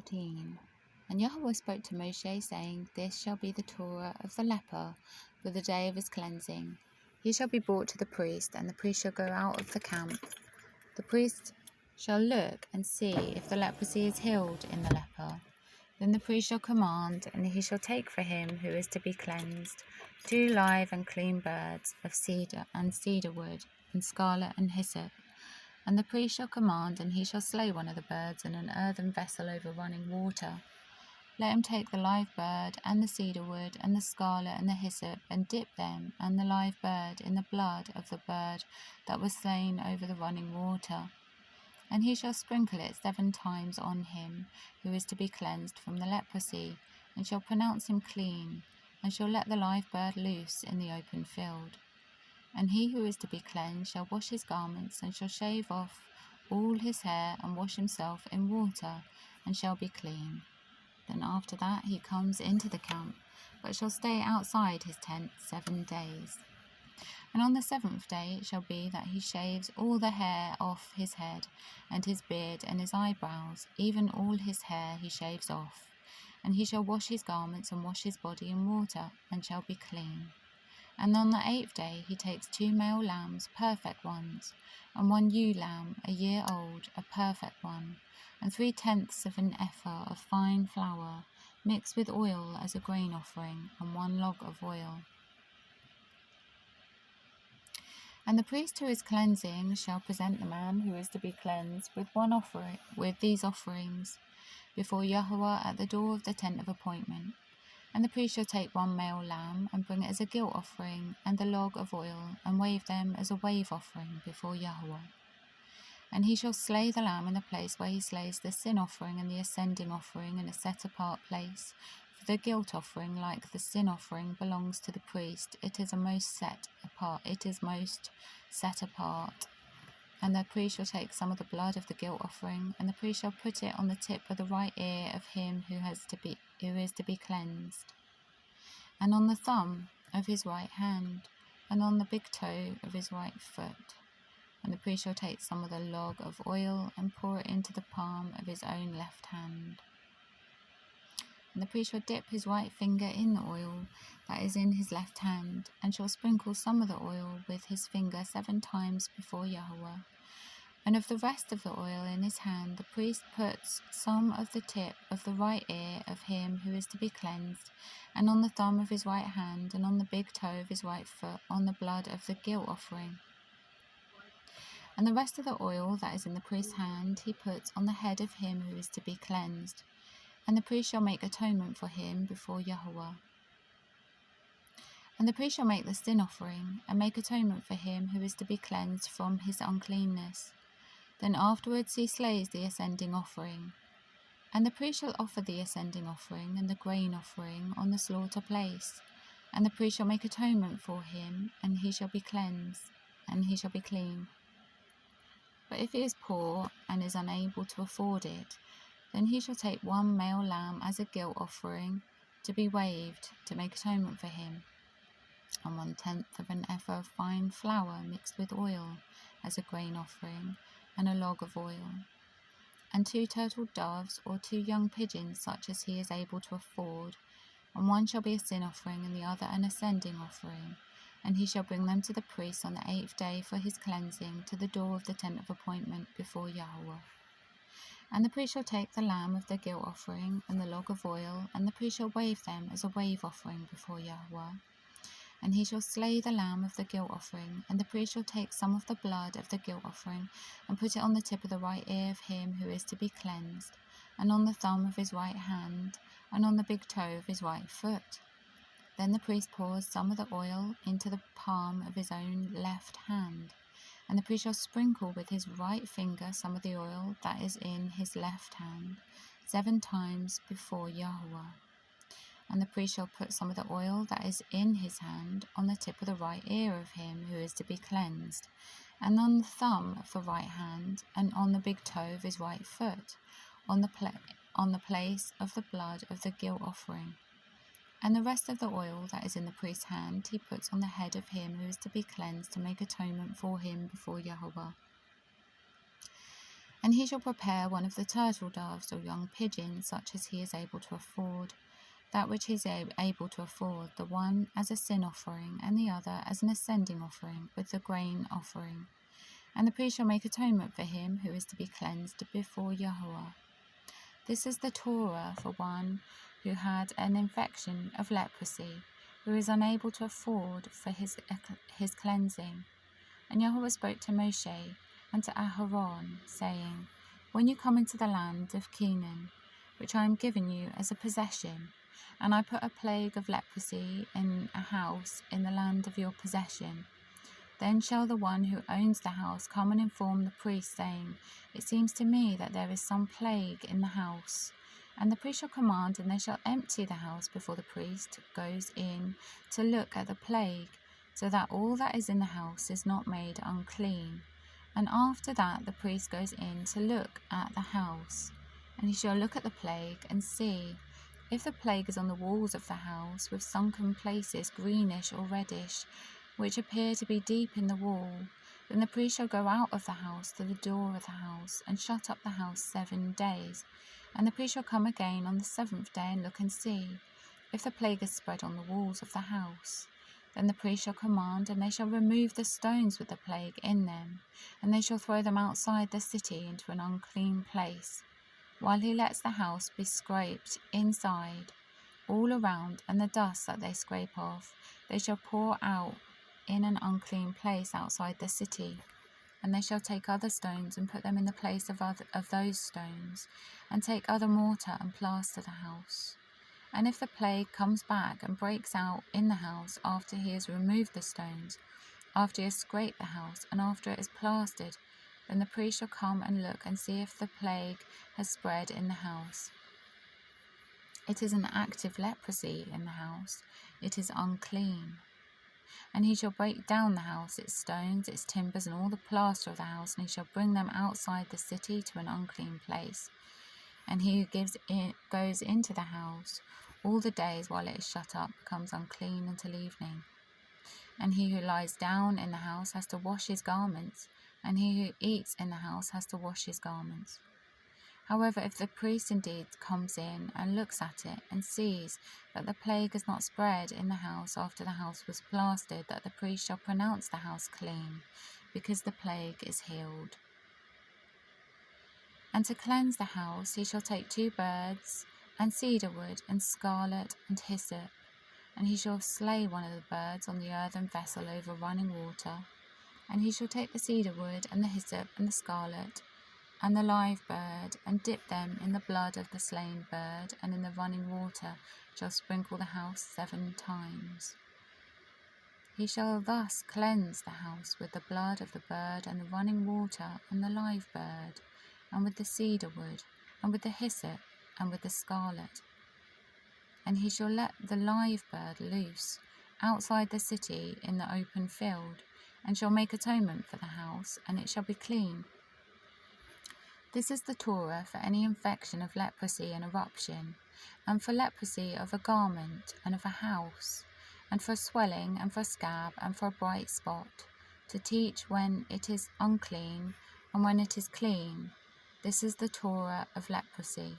14. And Yahweh spoke to Moshe, saying, This shall be the Torah of the leper for the day of his cleansing. He shall be brought to the priest, and the priest shall go out of the camp. The priest shall look and see if the leprosy is healed in the leper. Then the priest shall command, and he shall take for him who is to be cleansed 2 live and clean birds of cedar wood, and scarlet and hyssop. And the priest shall command, and he shall slay one of the birds in an earthen vessel over running water. Let him take the live bird, and the cedar wood, and the scarlet, and the hyssop, and dip them, and the live bird, in the blood of the bird that was slain over the running water. And he shall sprinkle it 7 times on him who is to be cleansed from the leprosy, and shall pronounce him clean, and shall let the live bird loose in the open field. And he who is to be cleansed shall wash his garments, and shall shave off all his hair, and wash himself in water, and shall be clean. Then after that he comes into the camp, but shall stay outside his tent 7 days. And on the 7th day it shall be that he shaves all the hair off his head, and his beard, and his eyebrows, even all his hair he shaves off. And he shall wash his garments, and wash his body in water, and shall be clean. And on the 8th day he takes 2 male lambs, perfect ones, and 1 ewe lamb, a year old, a perfect one, and 3/10 of an ephah of fine flour, mixed with oil as a grain offering, and 1 log of oil. And the priest who is cleansing shall present the man who is to be cleansed with these offerings before Yahweh at the door of the tent of appointment. And the priest shall take 1 male lamb, and bring it as a guilt offering, and the log of oil, and wave them as a wave offering before Yahweh. And he shall slay the lamb in the place where he slays the sin offering and the ascending offering, in a set-apart place. For the guilt offering, like the sin offering, belongs to the priest. It is most set apart. And the priest shall take some of the blood of the guilt offering, and the priest shall put it on the tip of the right ear of him who is to be cleansed, and on the thumb of his right hand, and on the big toe of his right foot. And the priest shall take some of the log of oil, and pour it into the palm of his own left hand. And the priest shall dip his right finger in the oil that is in his left hand, and shall sprinkle some of the oil with his finger 7 times before Yahweh. And of the rest of the oil in his hand the priest puts some of the tip of the right ear of him who is to be cleansed, and on the thumb of his right hand, and on the big toe of his right foot, on the blood of the guilt offering. And the rest of the oil that is in the priest's hand he puts on the head of him who is to be cleansed. And the priest shall make atonement for him before Yahweh. And the priest shall make the sin offering, and make atonement for him who is to be cleansed from his uncleanness. Then afterwards he slays the ascending offering. And the priest shall offer the ascending offering and the grain offering on the slaughter place. And the priest shall make atonement for him, and he shall be cleansed, and he shall be clean. But if he is poor, and is unable to afford it, then he shall take 1 male lamb as a guilt offering, to be waved, to make atonement for him, and 1/10 of an ephah of fine flour mixed with oil, as a grain offering, and a log of oil, and 2 turtle doves, or 2 young pigeons, such as he is able to afford, and 1 shall be a sin offering, and the other an ascending offering. And he shall bring them to the priest on the 8th day for his cleansing, to the door of the tent of appointment before Yahweh. And the priest shall take the lamb of the guilt offering, and the log of oil, and the priest shall wave them as a wave offering before Yahweh. And he shall slay the lamb of the guilt offering, and the priest shall take some of the blood of the guilt offering, and put it on the tip of the right ear of him who is to be cleansed, and on the thumb of his right hand, and on the big toe of his right foot. Then the priest pours some of the oil into the palm of his own left hand, and the priest shall sprinkle with his right finger some of the oil that is in his left hand 7 times before Yahweh. And the priest shall put some of the oil that is in his hand on the tip of the right ear of him who is to be cleansed, and on the thumb of the right hand, and on the big toe of his right foot, on the place of the blood of the guilt offering. And the rest of the oil that is in the priest's hand he puts on the head of him who is to be cleansed, to make atonement for him before Yahweh. And he shall prepare one of the turtle doves or young pigeons, such as he is able to afford, that which he is able to afford, the one as a sin offering, and the other as an ascending offering, with the grain offering. And the priest shall make atonement for him who is to be cleansed before Yahweh. This is the Torah for one who had an infection of leprosy, who is unable to afford for his cleansing. And Yahweh spoke to Moshe and to Aharon, saying, When you come into the land of Canaan, which I am giving you as a possession, and I put a plague of leprosy in a house in the land of your possession, then shall the one who owns the house come and inform the priest, saying, It seems to me that there is some plague in the house. And the priest shall command, and they shall empty the house before the priest goes in to look at the plague, so that all that is in the house is not made unclean. And after that the priest goes in to look at the house, and he shall look at the plague and see. If the plague is on the walls of the house, with sunken places, greenish or reddish, which appear to be deep in the wall, then the priest shall go out of the house to the door of the house, and shut up the house 7 days. And the priest shall come again on the 7th day, and look and see, if the plague is spread on the walls of the house. Then the priest shall command, and they shall remove the stones with the plague in them, and they shall throw them outside the city into an unclean place, while he lets the house be scraped inside, all around, and the dust that they scrape off, they shall pour out in an unclean place outside the city. And they shall take other stones and put them in the place of those stones, and take other mortar and plaster the house. And if the plague comes back and breaks out in the house after he has removed the stones, after he has scraped the house, and after it is plastered, then the priest shall come and look and see if the plague has spread in the house. It is an active leprosy in the house. It is unclean. And he shall break down the house, its stones, its timbers, and all the plaster of the house, and he shall bring them outside the city to an unclean place. And he who goes into the house all the days while it is shut up becomes unclean until evening. And he who lies down in the house has to wash his garments, and he who eats in the house has to wash his garments. However, if the priest indeed comes in and looks at it and sees that the plague has not spread in the house after the house was plastered, that the priest shall pronounce the house clean, because the plague is healed. And to cleanse the house he shall take 2 birds, and cedar wood, and scarlet, and hyssop, and he shall slay one of the birds on the earthen vessel over running water. And he shall take the cedar wood, and the hyssop, and the scarlet, and the live bird, and dip them in the blood of the slain bird, and in the running water shall sprinkle the house 7 times. He shall thus cleanse the house with the blood of the bird, and the running water, and the live bird, and with the cedar wood, and with the hyssop, and with the scarlet. And he shall let the live bird loose outside the city in the open field, and shall make atonement for the house, and it shall be clean. This is the Torah for any infection of leprosy and eruption, and for leprosy of a garment and of a house, and for swelling, and for scab, and for a bright spot, to teach when it is unclean and when it is clean. This is the Torah of leprosy.